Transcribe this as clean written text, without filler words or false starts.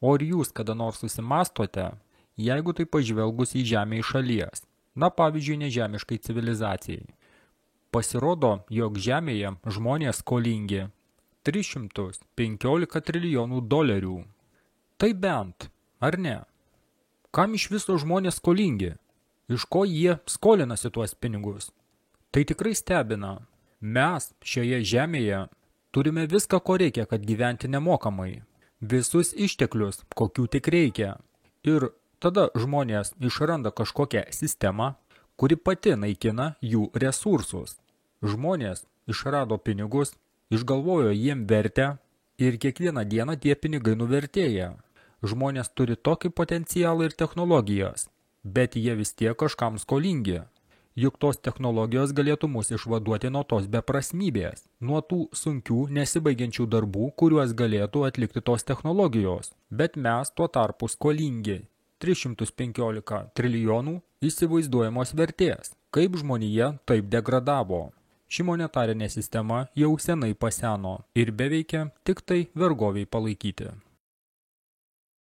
O ar jūs kada nors susimastote, jeigu tai pažvelgus į Žemę iš šalies, na pavyzdžiui nežemiškai civilizacijai? Pasirodo, jog Žemėje žmonės skolingi 315 trilijonų dolerių. Tai bent, ar ne? Kam iš viso žmonės skolingi? Iš ko jie skolinasi tuos pinigus? Tai tikrai stebina. Mes šioje Žemėje turime viską, ko reikia, kad gyventi nemokamai. Visus išteklius, kokių tik reikia. Ir tada žmonės išranda kažkokią sistemą, kuri pati naikina jų resursus. Žmonės išrado pinigus, išgalvojo jiem vertę ir kiekvieną dieną tie pinigai nuvertėja. Žmonės turi tokį potencialą ir technologijas, bet jie vis tiek kažkam skolingi. Juk tos technologijos galėtų mus išvaduoti nuo tos beprasmybės, nuo tų sunkių, nesibaigiančių darbų, kuriuos galėtų atlikti tos technologijos. Bet mes tuo tarpu skolingi 315 trilijonų įsivaizduojamos vertės. Kaip žmonija taip degradavo. Ši monetarinė sistema jau senai paseno ir beveikia tik tai vergoviai palaikyti.